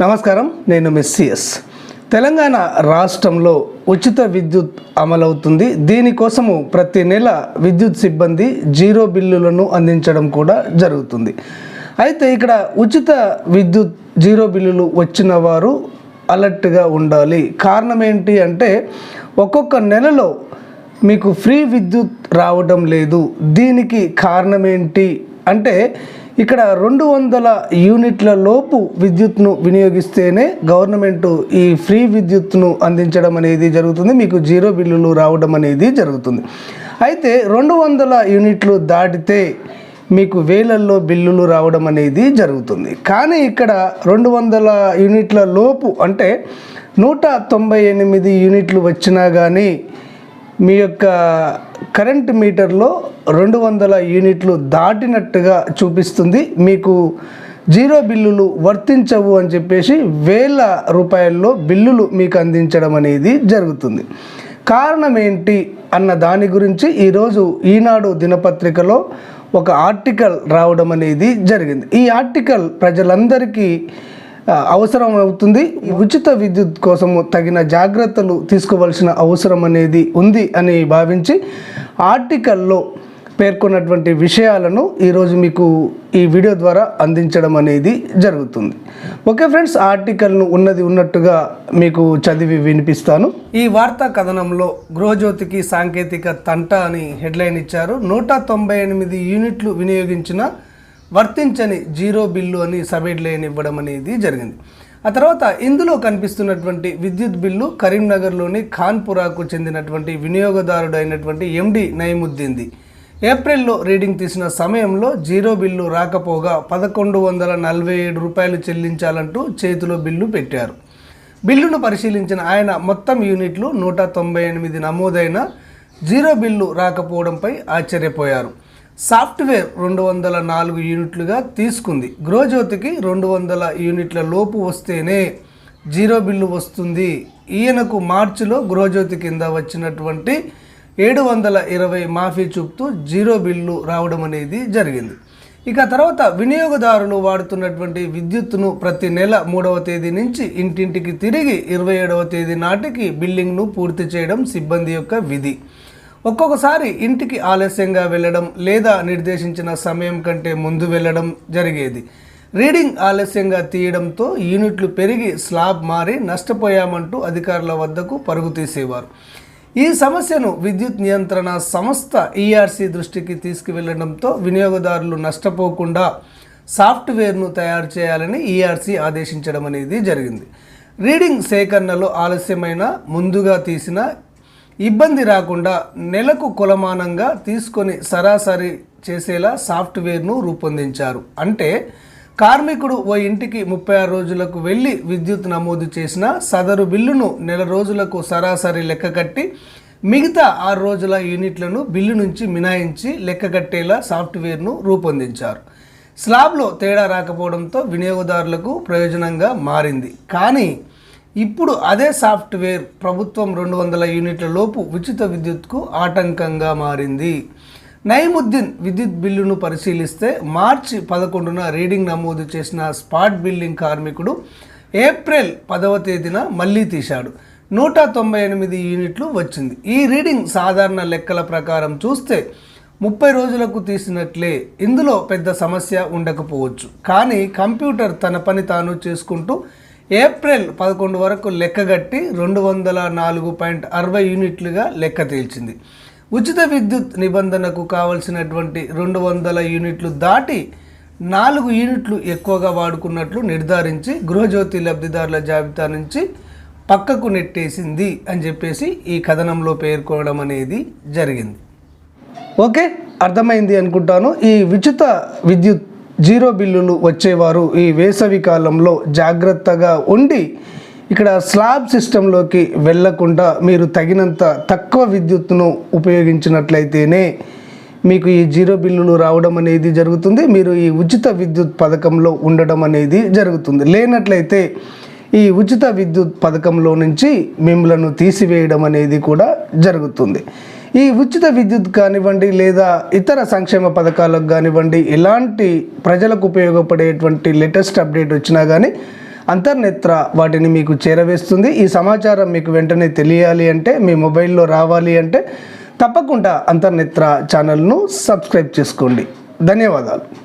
నమస్కారం, నేను మెస్సియస్. తెలంగాణ రాష్ట్రంలో ఉచిత విద్యుత్ అమలవుతుంది. దీనికోసము ప్రతి నెల విద్యుత్ సిబ్బంది జీరో బిల్లులను అందించడం కూడా జరుగుతుంది. అయితే ఇక్కడ ఉచిత విద్యుత్ జీరో బిల్లులు వచ్చిన వారు అలర్ట్గా ఉండాలి. కారణం ఏంటి అంటే ఒక్కొక్క నెలలో మీకు ఫ్రీ విద్యుత్ రావడం లేదు. దీనికి కారణం ఏంటి అంటే ఇక్కడ 200 యూనిట్ల లోపు విద్యుత్ను వినియోగిస్తేనే గవర్నమెంట్ ఈ ఫ్రీ విద్యుత్ను అందించడం అనేది జరుగుతుంది, మీకు జీరో బిల్లులు రావడం అనేది జరుగుతుంది. అయితే 200 యూనిట్లు దాటితే మీకు వేలల్లో బిల్లులు రావడం అనేది జరుగుతుంది. కానీ ఇక్కడ 200 యూనిట్ల లోపు అంటే 198 యూనిట్లు వచ్చినా కానీ మీ యొక్క కరెంట్ మీటర్లో 200 యూనిట్లు దాటినట్టుగా చూపిస్తుంది. మీకు జీరో బిల్లులు వర్తించవు అని చెప్పేసి వేల రూపాయల్లో బిల్లులు మీకు అందించడం అనేది జరుగుతుంది. కారణం ఏంటి అన్న దాని గురించి ఈరోజు ఈనాడు దినపత్రికలో ఒక ఆర్టికల్ రావడం అనేది జరిగింది. ఈ ఆర్టికల్ ప్రజలందరికీ అవసరం అవుతుంది. ఉచిత విద్యుత్ కోసము తగిన జాగ్రత్తలు తీసుకోవాల్సిన అవసరం అనేది ఉంది అని భావించి ఆర్టికల్లో పేర్కొన్నటువంటి విషయాలను ఈరోజు మీకు ఈ వీడియో ద్వారా అందించడం అనేది జరుగుతుంది. ఓకే ఫ్రెండ్స్, ఆర్టికల్ను ఉన్నట్టుగా మీకు చదివి వినిపిస్తాను. ఈ వార్తా కథనంలో గృహజ్యోతికి సాంకేతిక తంట అని హెడ్లైన్ ఇచ్చారు. 198 యూనిట్లు వినియోగించిన వర్తించని జీరో బిల్లు అని సబ్ హెడ్లైన్ ఇవ్వడం అనేది జరిగింది. ఆ తర్వాత ఇందులో కనిపిస్తున్నటువంటి విద్యుత్ బిల్లు కరీంనగర్లోని ఖాన్పురాకు చెందినటువంటి వినియోగదారుడు అయినటువంటి ఎండి నయీముద్దీన్ది. ఏప్రిల్లో రీడింగ్ తీసిన సమయంలో జీరో బిల్లు రాకపోగా 1147 రూపాయలు చెల్లించాలంటూ చేతిలో బిల్లు పెట్టారు. బిల్లును పరిశీలించిన ఆయన మొత్తం యూనిట్లు 198 నమోదైన జీరో బిల్లు రాకపోవడంపై ఆశ్చర్యపోయారు. సాఫ్ట్వేర్ 204 యూనిట్లుగా తీసుకుంది. గృహజ్యోతికి 200 యూనిట్ల లోపు వస్తేనే జీరో బిల్లు వస్తుంది. ఈయనకు మార్చిలో గృహజ్యోతి కింద వచ్చినటువంటి 720 మాఫీ చూపుతూ జీరో బిల్లు రావడం అనేది జరిగింది. ఇక తర్వాత వినియోగదారులు వాడుతున్నటువంటి విద్యుత్తును ప్రతి నెల 3వ తేదీ నుంచి ఇంటింటికి తిరిగి 27వ తేదీ నాటికి బిల్లింగ్ను పూర్తి చేయడం సిబ్బంది యొక్క విధి. ఒక్కొక్కసారి ఇంటికి ఆలస్యంగా వెళ్ళడం లేదా నిర్దేశించిన సమయం కంటే ముందు వెళ్ళడం జరిగేది. రీడింగ్ ఆలస్యంగా తీయడంతో యూనిట్లు పెరిగి స్లాబ్ మారి నష్టపోయామంటూ అధికారుల వద్దకు పరుగు తీసేవారు. ఈ సమస్యను విద్యుత్ నియంత్రణ సంస్థ ఈఆర్సీ దృష్టికి తీసుకువెళ్లడంతో వినియోగదారులు నష్టపోకుండా సాఫ్ట్వేర్ను తయారు చేయాలని ఈఆర్సీ ఆదేశించడం అనేది జరిగింది. రీడింగ్ సేకరణలో ఆలస్యమైన ముందుగా తీసిన ఇబ్బంది రాకుండా నెలకు కొలమానంగా తీసుకొని సరాసరి చేసేలా సాఫ్ట్వేర్ను రూపొందించారు. అంటే కార్మికుడు ఓ ఇంటికి 36 రోజులకు వెళ్ళి విద్యుత్ నమోదు చేసిన సదరు బిల్లును నెల రోజులకు సరాసరి లెక్క కట్టి మిగతా 6 రోజుల యూనిట్లను బిల్లు నుంచి మినహాయించి లెక్క కట్టేలా సాఫ్ట్వేర్ను రూపొందించారు. స్లాబ్లో తేడా రాకపోవడంతో వినియోగదారులకు ప్రయోజనంగా మారింది. కానీ ఇప్పుడు అదే సాఫ్ట్వేర్ ప్రభుత్వం 200 యూనిట్ల లోపు ఉచిత విద్యుత్కు ఆటంకంగా మారింది. నయీముద్దీన్ విద్యుత్ బిల్లును పరిశీలిస్తే మార్చి 11న రీడింగ్ నమోదు చేసిన స్పాట్ బిల్లింగ్ కార్మికుడు ఏప్రిల్ 10వ తేదీన మళ్ళీ తీశాడు. 198 యూనిట్లు వచ్చింది. ఈ రీడింగ్ సాధారణ లెక్కల ప్రకారం చూస్తే 30 రోజులకు తీసినట్లే. ఇందులో పెద్ద సమస్య ఉండకపోవచ్చు. కానీ కంప్యూటర్ తన పని తాను చేసుకుంటూ ఏప్రిల్ 11 వరకు లెక్కగట్టి 204.60 యూనిట్లుగా లెక్క తేల్చింది. ఉచిత విద్యుత్ నిబంధనకు కావలసినటువంటి 200 యూనిట్లు దాటి 4 యూనిట్లు ఎక్కువగా వాడుకున్నట్లు నిర్ధారించి గృహజ్యోతి లబ్ధిదారుల జాబితా నుంచి పక్కకు నెట్టేసింది అని చెప్పేసి ఈ కథనంలో పేర్కొనడం అనేది జరిగింది. ఓకే, అర్థమైంది అనుకుంటాను. ఈ ఉచిత విద్యుత్ జీరో బిల్లులు వచ్చేవారు ఈ వేసవి కాలంలో జాగ్రత్తగా ఉండి ఇక్కడ స్లాబ్ సిస్టంలోకి వెళ్లకుండా మీరు తగినంత తక్కువ విద్యుత్తును ఉపయోగించినట్లయితేనే మీకు ఈ జీరో బిల్లులు రావడం అనేది జరుగుతుంది. మీరు ఈ ఉచిత విద్యుత్ పథకంలో ఉండడం అనేది జరుగుతుంది. లేనట్లయితే ఈ ఉచిత విద్యుత్ పథకంలో నుంచి మిమ్మల్ని తీసివేయడం అనేది కూడా జరుగుతుంది. ఈ ఉచిత విద్యుత్ కానివ్వండి లేదా ఇతర సంక్షేమ పథకాలకు కానివ్వండి ఎలాంటి ప్రజలకు ఉపయోగపడేటువంటి లేటెస్ట్ అప్డేట్ వచ్చినా కానీ అంతర్నేత్ర వాటిని మీకు చేరవేస్తుంది. ఈ సమాచారం మీకు వెంటనే తెలియాలి అంటే, మీ మొబైల్లో రావాలి అంటే తప్పకుండా అంతర్నేత్ర ఛానల్ను సబ్స్క్రైబ్ చేసుకోండి. ధన్యవాదాలు.